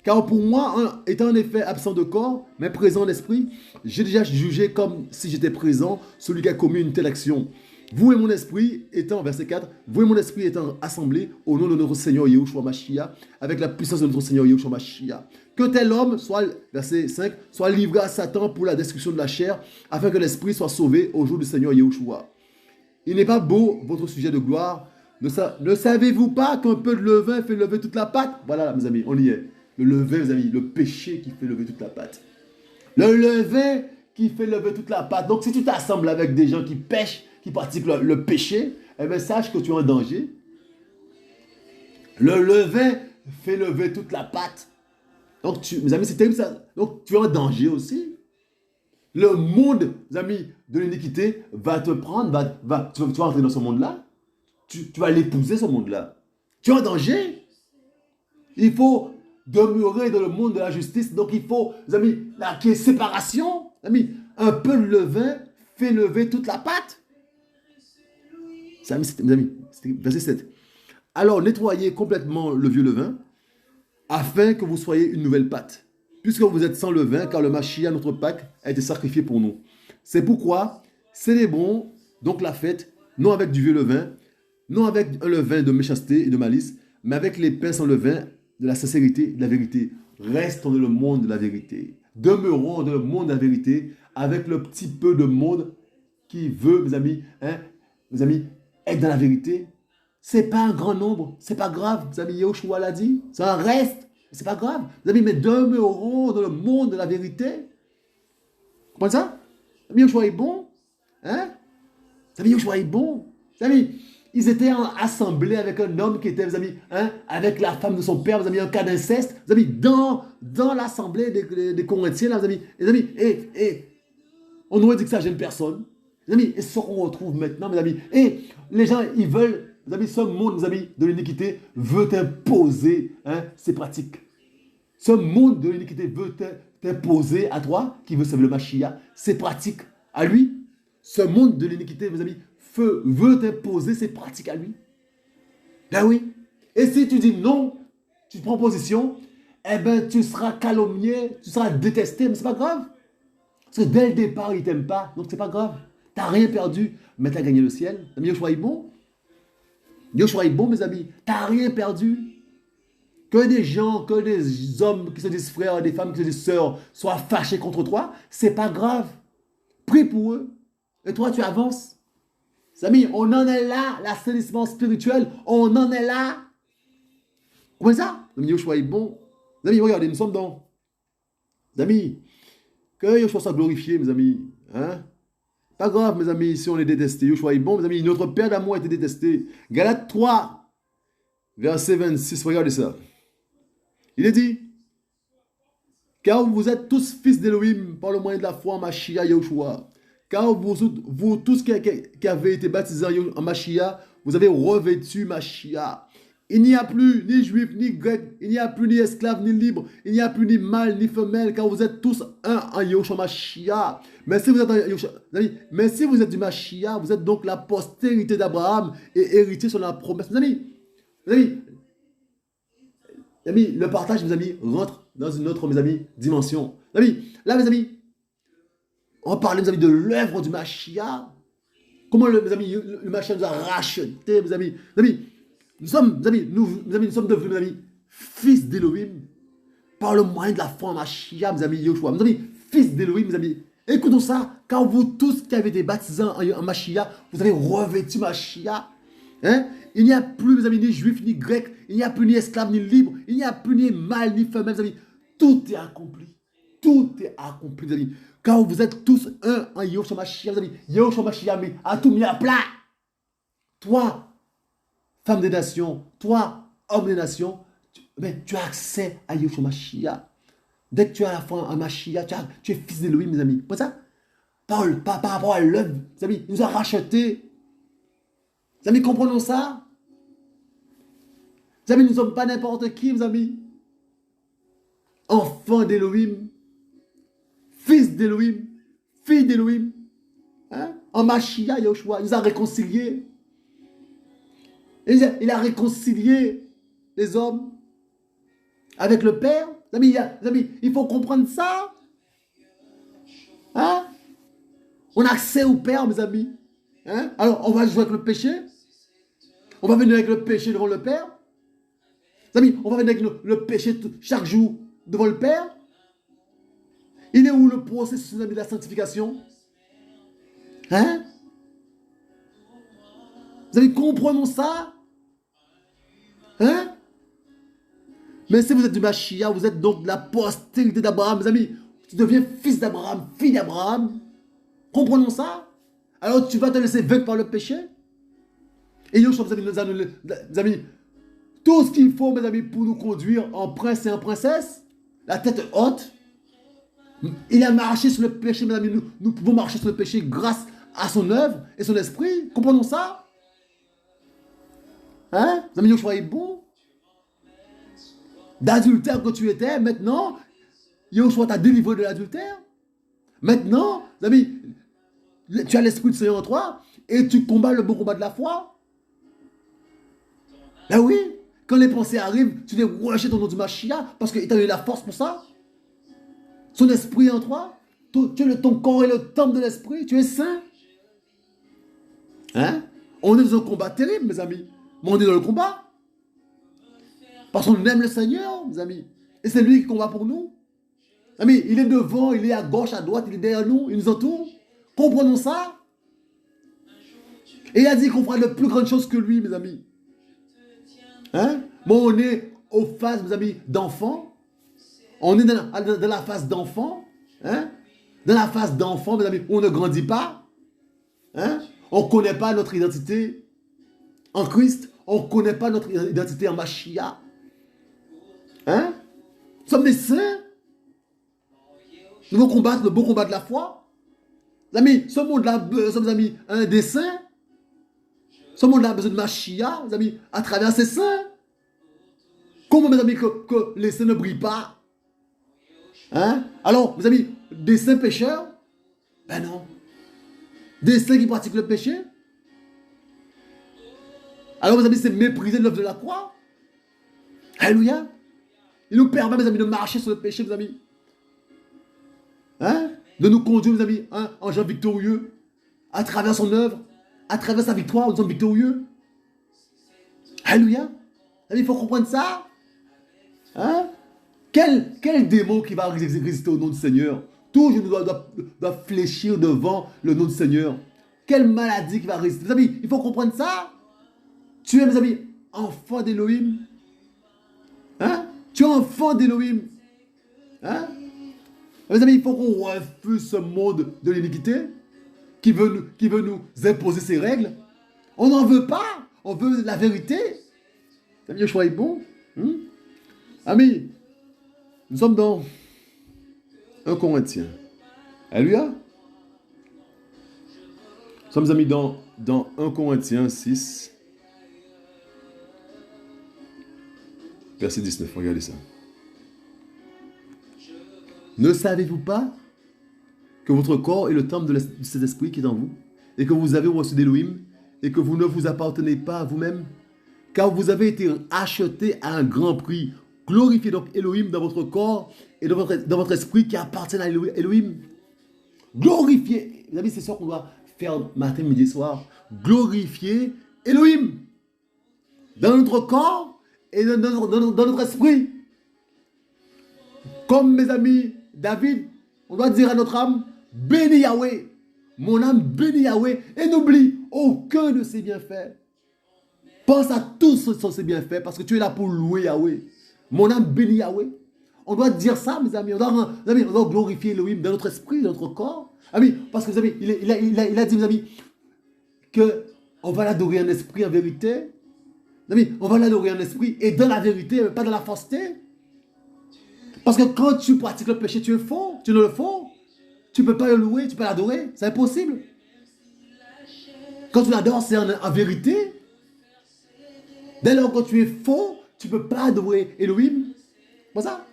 Car pour moi, étant en effet absent de corps, mais présent d'esprit, j'ai déjà jugé comme si j'étais présent celui qui a commis une telle action. Vous et mon esprit étant, verset 4, vous et mon esprit étant assemblés au nom de notre Seigneur Yehoshua Mashiach, avec la puissance de notre Seigneur Yehoshua Mashiach. Que tel homme soit, verset 5, soit livré à Satan pour la destruction de la chair, afin que l'esprit soit sauvé au jour du Seigneur Yehoshua. Il n'est pas beau votre sujet de gloire. Ne savez-vous pas qu'un peu de levain fait lever toute la pâte? Voilà, mes amis, on y est. Le levain, mes amis, le péché qui fait lever toute la pâte. Le levain qui fait lever toute la pâte. Donc, si tu t'assembles avec des gens qui pêchent, qui pratiquent le péché, eh bien, sache que tu es en danger. Le levain fait lever toute la pâte. Donc, mes amis, c'est terrible ça. Donc, tu es en danger aussi. Le monde, mes amis, de l'iniquité va te prendre, tu vas entrer dans ce monde-là. Tu vas l'épouser, ce monde-là. Tu es en danger. Il faut demeurer dans le monde de la justice. Donc, il faut, mes amis, là, qu'il y ait séparation. Mes amis, un peu de levain fait lever toute la pâte. Mes amis, verset 7. Alors, nettoyez complètement le vieux levain, afin que vous soyez une nouvelle pâte, puisque vous êtes sans levain, car le Mashiach, notre Pâque, a été sacrifié pour nous. C'est pourquoi célébrons donc la fête, non avec du vieux levain, non avec un levain de méchanceté et de malice, mais avec les pains sans levain de la sincérité et de la vérité. Restons dans le monde de la vérité. Demeurons dans le monde de la vérité, avec le petit peu de monde qui veut, mes amis, être dans la vérité. C'est pas un grand nombre, c'est pas grave, mes amis, Yehoshua l'a dit, c'est un reste, c'est pas grave. Mes amis, mais demeurons dans le monde de la vérité. Vous comprenez ça? Mes amis, Yehoshua est bon, hein? Mes amis, Yehoshua est bon. Mes amis, ils étaient assemblés avec un homme qui était, mes amis, avec la femme de son père, mes amis, un cas d'inceste, mes amis, dans l'assemblée des Corinthiens, là, mes amis, et on aurait dit que ça gêne personne. Mes amis, et ce qu'on retrouve maintenant, mes amis, et les gens, ils veulent, mes amis, ce monde, mes amis, de l'iniquité veut imposer ses pratiques. Ce monde de l'iniquité veut t'imposer à toi, qui veut servir le Mashiach, ses pratiques à lui. Ce monde de l'iniquité, mes amis, veut imposer ses pratiques à lui. Ben oui. Et si tu dis non, tu prends position, eh ben tu seras calomnié, tu seras détesté, mais c'est pas grave. Parce que dès le départ, il ne t'aime pas. Donc, c'est pas grave. Tu n'as rien perdu, mais tu as gagné le ciel. Mes amis, Yoshua est bon. Yoshua est bon, mes amis. Tu n'as rien perdu. Que des gens, que des hommes qui se disent frères, des femmes qui se disent sœurs soient fâchés contre toi, c'est pas grave. Prie pour eux. Et toi, tu avances. Mes amis, on en est là. L'assainissement spirituel, on en est là. Comment ça? Mes amis, Yoshua est bon. Mes amis, regardez, nous sommes dans. Mes amis, que Yoshua soit glorifié, mes amis. Hein? Pas grave, mes amis, si on est détesté. Yoshua est bon, mes amis. Notre Père d'amour a été détesté. Galates 3, verset 26. Regardez ça. Il est dit, car vous êtes tous fils d'Élohim par le moyen de la foi en Mashiach Yahushua. Car vous tous qui avez été baptisés en Mashiach, vous avez revêtu Mashiach. Il n'y a plus ni juif ni grec, il n'y a plus ni esclave ni libre, il n'y a plus ni mâle ni femelle, car vous êtes tous un en Yahushua Mashiach. Mais si vous êtes du Mashiach, vous êtes donc la postérité d'Abraham et héritier sur la promesse. Mes amis, le partage, mes amis, rentre dans une autre, mes amis, dimension. Mes amis, là, mes amis, on parle, mes amis, de l'œuvre du Mashiach. Comment, mes amis, le Mashiach nous a rachetés, mes amis. Mes amis, nous sommes devenus, mes amis, fils d'Élohim par le moyen de la foi en Mashiach, mes amis, Yoshua. Mes amis, fils d'Élohim, mes amis. Écoutons ça, car vous tous qui avez été baptisés en Mashiach, vous avez revêtu Mashiach. Hein? Il n'y a plus, mes amis, ni juif, ni grec. Il n'y a plus ni esclave, ni libre. Il n'y a plus ni mâle, ni femelle, mes amis. Tout est accompli. Tout est accompli, mes amis. Car vous êtes tous un en Yahushua Mashiach, mes amis. Yahushua Mashiach a tout mis à plat. Toi, femme des nations, toi, homme des nations, tu as accès à Yahushua Mashiach. Dès que tu as la foi en Mashiach, tu es fils d'Élohim, mes amis. Pour ça, par rapport à l'œuvre, mes amis, il nous a rachetés. Mes amis, comprenons ça? Mes amis, nous ne sommes pas n'importe qui, mes amis. Enfants d'Élohim, fils d'Élohim, fille d'Élohim. Hein? En Mashiach, Yahushua, il nous a réconciliés. Il a réconcilié les hommes avec le Père. Mes amis, il faut comprendre ça. Hein? On a accès au Père, mes amis. Hein? Alors, on va jouer avec le péché. On va venir avec le péché devant le Père. Les amis, on va venir avec le péché chaque jour devant le Père. Il est où le processus de la sanctification? Hein? Vous amis, comprenons ça? Hein? Mais si vous êtes du Mashiach, vous êtes donc de la postérité d'Abraham, mes amis. Tu deviens fils d'Abraham, fille d'Abraham. Comprenons ça? Alors tu vas te laisser vaincre par le péché? Et Yoshua, mes amis, tout ce qu'il faut, mes amis, pour nous conduire en prince et en princesse, la tête haute, il a marché sur le péché, mes amis. Nous pouvons marcher sur le péché grâce à son œuvre et son esprit. Comprenons ça? Hein? Mes amis, Yoshua est bon. D'adultère que tu étais, maintenant, Yoshua t'a délivré de l'adultère. Maintenant, mes amis, tu as l'esprit du Seigneur en toi et tu combats le bon combat de la foi. Ben oui, quand les pensées arrivent, tu les rejettes au nom du Mashiach parce qu'il t'a donné la force pour ça. Son esprit en toi, ton corps est le temple de l'esprit, tu es saint. Hein? On est dans un combat terrible, mes amis. Mais on est dans le combat. Parce qu'on aime le Seigneur, mes amis. Et c'est lui qui combat pour nous. Amis, il est devant, il est à gauche, à droite, il est derrière nous, il nous entoure. Comprenons ça. Et il a dit qu'on fera de plus grandes choses que lui, mes amis. Hein? Bon, on est aux phases, mes amis, d'enfants. On est dans la phase d'enfant. Hein? Dans la phase d'enfant, mes amis, on ne grandit pas. Hein? On ne connaît pas notre identité en Christ. On ne connaît pas notre identité en Mashiach. Hein? Nous sommes des saints. Nous devons combattre le bon combat de la foi. Les amis, ce monde-là a besoin, mes amis, des saints. Ce monde-là a besoin de Mashiach, mes amis, à travers ces saints. Comment, mes amis, que les saints ne brillent pas? Hein? Alors, mes amis, des saints pécheurs? Ben non. Des saints qui pratiquent le péché? Alors, mes amis, c'est mépriser l'œuvre de la croix? Alléluia. Il nous permet, mes amis, de marcher sur le péché, mes amis. Hein? de nous conduire, mes amis, hein, en gens victorieux, à travers son œuvre, à travers sa victoire, nous sommes victorieux. Alléluia. Il faut comprendre ça. Hein? Quel démon qui va résister au nom du Seigneur? Tout genou doit fléchir devant le nom du Seigneur. Quelle maladie qui va résister? Mes amis, il faut comprendre ça. Tu es, mes amis, enfant d'Élohim. Hein? Tu es enfant d'Élohim. Hein? Mes amis, il faut qu'on refuse ce monde de l'iniquité qui veut nous imposer ses règles. On n'en veut pas. On veut la vérité. Amis, le choix est bon. Amis, nous sommes dans 1 Corinthiens. Alléluia. Nous sommes amis dans 1 Corinthiens 6. Verset 19, regardez ça. Ne savez-vous pas que votre corps est le temple de cet esprit qui est en vous, et que vous avez reçu d'Élohim, et que vous ne vous appartenez pas à vous-même, car vous avez été achetés à un grand prix. Glorifiez donc Élohim dans votre corps et dans votre esprit qui appartiennent à Élohim. Glorifiez, mes amis, c'est ça qu'on doit faire matin, midi, soir. Glorifier Élohim dans notre corps et dans notre esprit. Comme mes amis David, on doit dire à notre âme, bénis Yahweh. Mon âme bénis Yahweh et n'oublie aucun de ses bienfaits. Pense à tous ses bienfaits parce que tu es là pour louer Yahweh. Mon âme bénis Yahweh. On doit dire ça, mes amis. On doit glorifier Elohim dans notre esprit, dans notre corps. Amis, parce que, mes amis, il a dit, mes amis, qu'on va l'adorer en esprit, en vérité. Mes amis, on va l'adorer en esprit et dans la vérité, mais pas dans la fausseté. Parce que quand tu pratiques le péché, tu es faux. Tu ne le faux. Tu ne peux pas le louer, tu ne peux pas l'adorer. C'est impossible. Quand tu l'adores, c'est en vérité. Dès lors que tu es faux, tu ne peux pas adorer Elohim. C'est ça?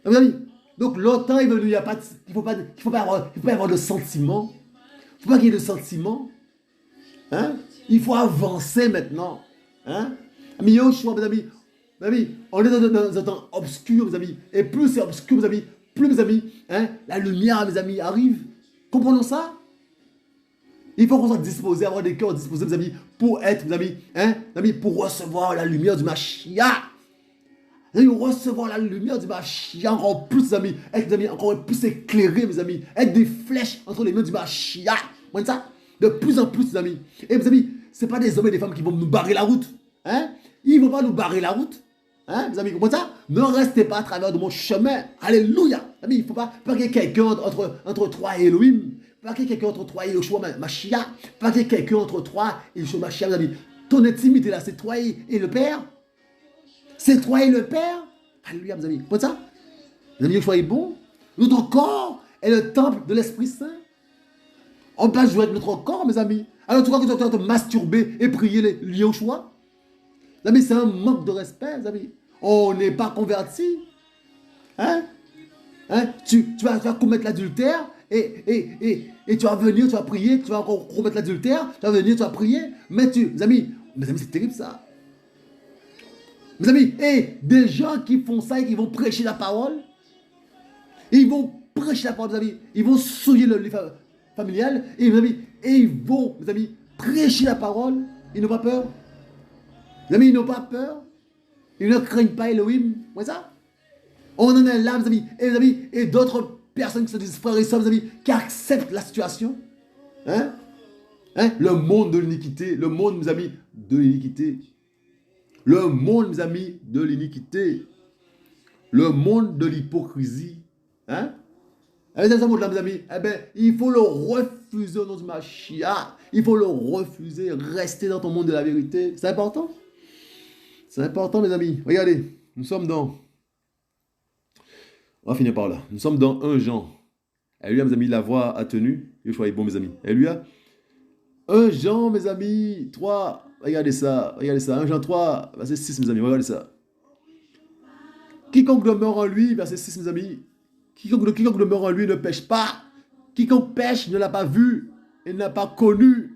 Mes amis, donc longtemps il n'y a pas, il faut pas avoir de sentiments. Il ne faut pas qu'il y ait de sentiments. Hein? Il faut avancer maintenant. Hein? Mes amis, on est dans un temps obscur, mes amis. Et plus c'est obscur, mes amis, plus, mes amis, hein, la lumière, mes amis, arrive. Comprenons ça? Il faut qu'on soit disposé, avoir des cœurs disposés, mes amis, pour être, mes amis, hein, mes amis, pour recevoir la lumière du Mashiach. Mes amis, recevoir la lumière du Mashiach encore plus, mes amis, être, mes amis, encore plus éclairés, mes amis, être des flèches entre les mains du Mashiach. Vous voyez ça? De plus en plus, mes amis. Et mes amis, ce n'est pas des hommes et des femmes qui vont nous barrer la route. Hein? Ils ne vont pas nous barrer la route. Hein, mes amis, comprenez ça? Ne restez pas à travers de mon chemin. Alléluia. Amis, il ne faut pas qu'il y ait quelqu'un entre toi et Elohim. Pas qu'il y ait quelqu'un entre toi et Yoshua Mashiach. Pas qu'il y ait quelqu'un entre toi et Yoshua Mashiach, mes amis. Ton intimité là, c'est toi et le Père. C'est toi et le Père. Alléluia, mes amis. Comprenez ça? Mes amis, Yoshua est bon. Notre corps est le temple de l'Esprit Saint. On ne peut pas jouer avec notre corps, mes amis. Alors tu crois que tu dois te masturber et prier les Yoshua? Mes amis, c'est un manque de respect, mes amis. On n'est pas converti. Hein? Hein? Tu vas commettre l'adultère et tu vas venir, tu vas prier, tu vas encore commettre l'adultère, tu vas venir, tu vas prier. Mais mes amis, c'est terrible ça. Mes amis, et des gens qui font ça et qui vont prêcher la parole, ils vont prêcher la parole, mes amis, ils vont souiller le lit familial, et mes amis, et ils vont, mes amis, prêcher la parole, ils n'ont pas peur. Mes amis, ils n'ont pas peur. Ils ne craignent pas Elohim. Vous voyez ça? On en est là, mes amis, et d'autres personnes qui se disent frères et sœurs, mes amis, qui acceptent la situation. Hein? Hein? Le monde de l'iniquité, le monde, mes amis, de l'iniquité. Le monde, mes amis, de l'iniquité. Le monde de l'hypocrisie. Hein? Avec ce monde-là, mes amis, eh bien, il faut le refuser au nom du Mashiach. Il faut le refuser, rester dans ton monde de la vérité. C'est important. C'est important, mes amis. Regardez, nous sommes dans... On va finir par là. Nous sommes dans 1 Jean. Alléluia, mes amis, la voix a tenu. Yoshua est bon, mes amis. Alléluia. 1 Jean, mes amis, 3. Regardez ça, regardez ça. 1 Jean 3, verset 6, mes amis. Regardez ça. Quiconque demeure en lui, verset 6, mes amis. Quiconque demeure en lui ne pêche pas. Quiconque pêche ne l'a pas vu et ne l'a pas connu.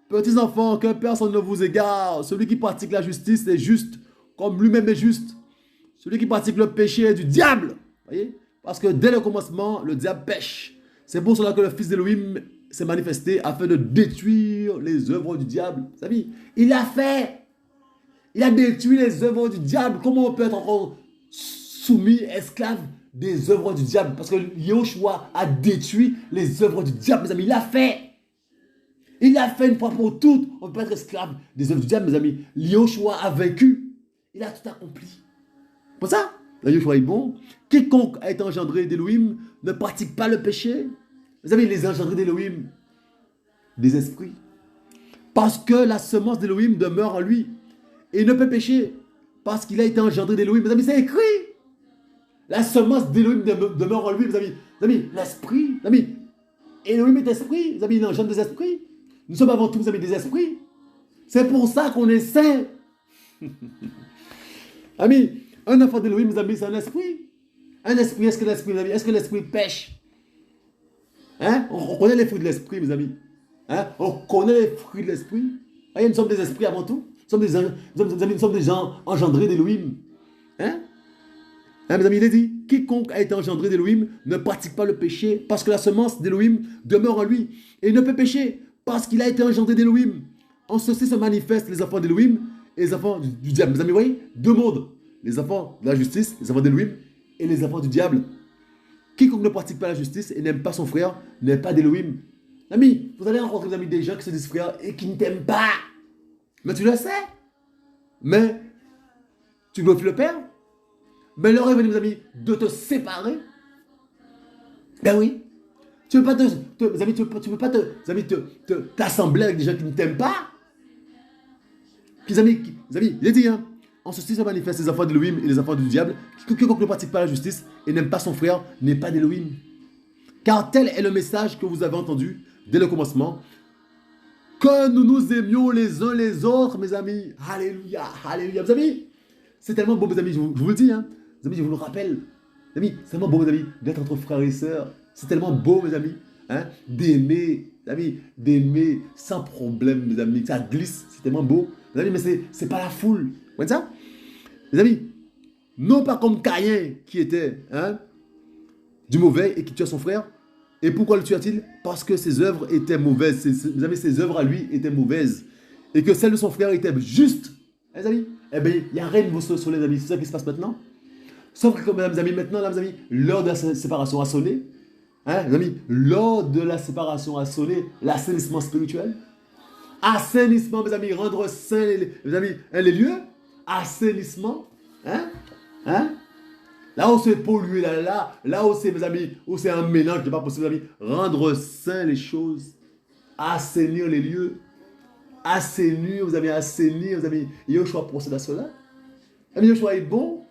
Petits enfants, que personne ne vous égare. Celui qui pratique la justice est juste, comme lui-même est juste. Celui qui pratique le péché est du diable. Voyez? Parce que dès le commencement, le diable pêche. C'est pour cela que le Fils d'Élohim s'est manifesté afin de détruire les œuvres du diable. Vous savez, il l'a fait. Il a détruit les œuvres du diable. Comment on peut être encore soumis, esclave des œuvres du diable? Parce que Yahushua a détruit les œuvres du diable, mes amis. Il l'a fait. Il l'a fait une fois pour toutes. On ne peut pas être esclave des œuvres du diable, mes amis. Yahushua a vaincu. Il a tout accompli. Pour ça, Yahushua est bon. Quiconque a été engendré d'Élohim ne pratique pas le péché. Mes amis, les engendrés d'Élohim, des esprits. Parce que la semence d'Élohim demeure en lui. Et il ne peut pécher parce qu'il a été engendré d'Élohim. Mes amis, c'est écrit. La semence d'Élohim demeure en lui, mes amis. Mes amis, l'esprit. Mes amis, Élohim est esprit. Mes amis, il engendre des esprits. Nous sommes avant tout, mes amis, des esprits. C'est pour ça qu'on est saints. Amis, un enfant d'Élohim, mes amis, c'est un esprit. Un esprit, est-ce que l'esprit, mes amis, est-ce que l'esprit pêche? Hein? On connaît les fruits de l'esprit, mes amis. Hein? On connaît les fruits de l'esprit. Nous sommes des esprits avant tout. Nous sommes des gens engendrés d'Élohim. Hein? Hein, mes amis, il est dit, quiconque a été engendré d'Élohim ne pratique pas le péché parce que la semence d'Élohim demeure en lui. Et il ne peut pécher parce qu'il a été engendré d'Élohim. En ceci se manifestent les enfants d'Élohim et les enfants du diable. Mes amis, vous voyez, deux mondes. Les enfants de la justice, les enfants d'Élohim et les enfants du diable. Quiconque ne pratique pas la justice et n'aime pas son frère n'est pas d'Élohim. Amis, vous allez rencontrer, mes amis, des gens qui se disent frères et qui ne t'aiment pas. Mais tu le sais. Mais tu glorifies le Père. Mais l'heure est venue, mes amis, de te séparer. Ben oui. Tu ne peux pas t'assembler avec des gens qui ne t'aiment pas. Les amis, il est dit, hein, en ceci se manifestent les enfants d'Élohim et les enfants du diable. Quiconque ne pratique pas la justice et n'aime pas son frère n'est pas d'Élohim. Car tel est le message que vous avez entendu dès le commencement. Que nous nous aimions les uns les autres, mes amis. Alléluia, alléluia. Mes amis, c'est tellement beau, mes amis, je vous le dis, hein. Mes amis, je vous le rappelle. Mes amis, c'est tellement beau, mes amis, d'être entre frères et sœurs. C'est tellement beau, mes amis, hein, d'aimer, mes amis, d'aimer sans problème, mes amis. Ça glisse, c'est tellement beau. Mes amis, mais c'est pas la foule. Vous voyez ça? Mes amis, non pas comme Caïn qui était, hein, du mauvais et qui tua son frère. Et pourquoi le tua-t-il? Parce que ses œuvres étaient mauvaises. Mes amis, ses œuvres à lui étaient mauvaises. Et que celles de son frère étaient justes. Mes amis, eh bien, il y a rien de nouveau sur les amis. C'est ça qui se passe maintenant. Sauf que, mes amis, maintenant, là, mes amis, l'heure de la séparation a sonné. Hein, mes amis, l'heure de la séparation a sonné. L'assainissement spirituel. Assainissement, mes amis, rendre sains, mes amis, hein, les lieux. Assainissement. Hein? Hein? Là où c'est pollué, là où c'est, mes amis, où c'est un mélange de pas possible, mes amis, rendre sain les choses, assainir les lieux, assainir, vous avez assainir, vous avez, Yahushua procède à cela. Yahushua est bon.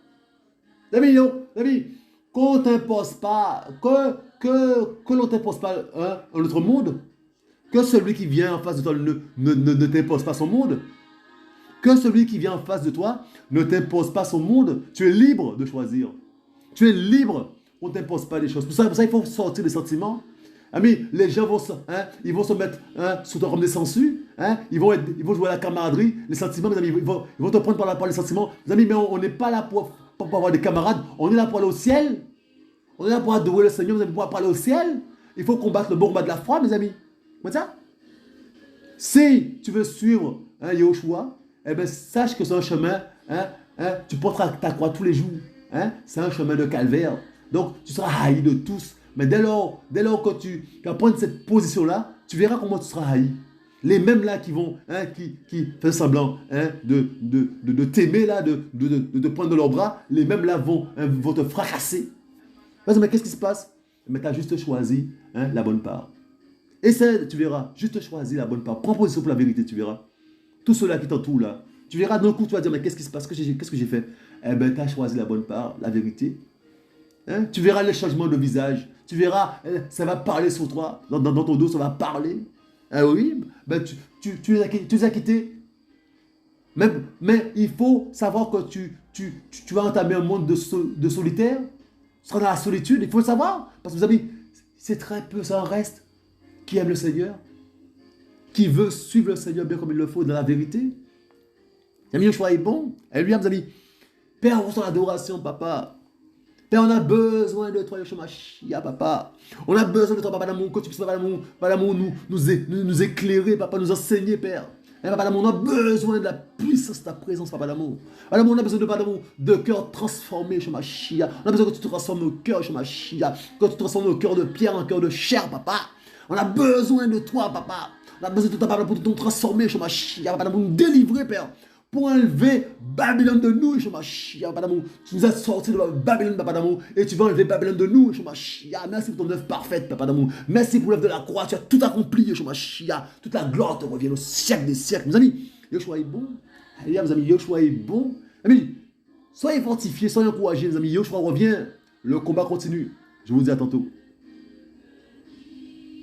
Vous avez, qu'on ne t'impose pas, que l'on ne t'impose pas, hein, un autre monde, que celui qui vient en face de toi ne t'impose pas son monde, que celui qui vient en face de toi ne t'impose pas son monde, tu es libre de choisir. Tu es libre, on ne t'impose pas les choses. Pour ça, il faut sortir des sentiments. Amis, les gens vont ils vont se mettre, hein, sous ton comme des sangsues. Hein, ils vont jouer à la camaraderie. Les sentiments, mes amis, ils vont te prendre par les sentiments. Les amis, mais on n'est pas là pour avoir des camarades. On est là pour aller au ciel. On est là pour adorer le Seigneur, mes amis, pour aller au ciel. Il faut combattre le bon combat de la foi, mes amis. Vous voyez ça? Si tu veux suivre, hein, Yahushua, eh bien, sache que c'est un chemin, hein, tu porteras ta croix tous les jours. Hein? C'est un chemin de calvaire. Donc, tu seras haï de tous. Mais dès lors que tu vas prendre cette position-là, tu verras comment tu seras haï. Les mêmes là qui vont, hein, qui font semblant, hein, de t'aimer, là, de te prendre de leurs bras, les mêmes là vont te fracasser. Mais qu'est-ce qui se passe? Mais tu as juste choisi, hein, la bonne part. Essaie, tu verras, juste choisis la bonne part. Prends position pour la vérité, tu verras. Tout cela qui t'entoure là, tu verras d'un coup, tu vas dire, mais qu'est-ce qui se passe? Qu'est-ce que j'ai fait? Eh bien, tu as choisi la bonne part, la vérité. Hein? Tu verras les changements de visage. Tu verras, ça va parler sur toi. Dans ton dos, ça va parler. Ah oui, ben tu les as quittés. Mais il faut savoir que tu vas entamer un monde de solitaire. Tu seras dans la solitude, il faut le savoir. Parce que vous savez, c'est très peu, ça en reste. Qui aime le Seigneur, qui veut suivre le Seigneur bien comme il le faut dans la vérité. Yahushua est bon. Et lui, vous avez Père, pour son adoration, papa. Père, on a besoin de toi, Yeshua Mashiach, papa. On a besoin de toi, papa d'amour, que tu puisses, papa d'amour, nous éclairer, papa, nous enseigner, Père. Et papa d'amour, on a besoin de la puissance de ta présence, papa d'amour. Papa d'amour, on a besoin de, papa d'amour, de cœurs transformés, Yeshua Mashiach. On a besoin que tu transformes nos cœurs, Yeshua Mashiach. Que tu transformes nos cœurs de pierre en cœurs de chair, papa. On a besoin de toi, papa. On a besoin de toi, papa, pour nous transformer, Yeshua Mashiach, papa d'amour, nous délivrer, Père. Pour enlever Babylone de nous, Yeshua Mashiach, papa d'amour. Tu nous as sortis de Babylone, papa d'amour, et tu vas enlever Babylone de nous, Yeshua Mashiach. Merci pour ton œuvre parfaite, papa d'amour. Merci pour l'œuvre de la croix. Tu as tout accompli, Yeshua Mashiach. Toute la gloire te revient au siècle des siècles. Mes amis, Yeshua est bon. Alléluia, mes amis, Yeshua est bon. Amis, soyez fortifiés, soyez encouragés, mes amis. Yeshua revient. Le combat continue. Je vous dis à tantôt.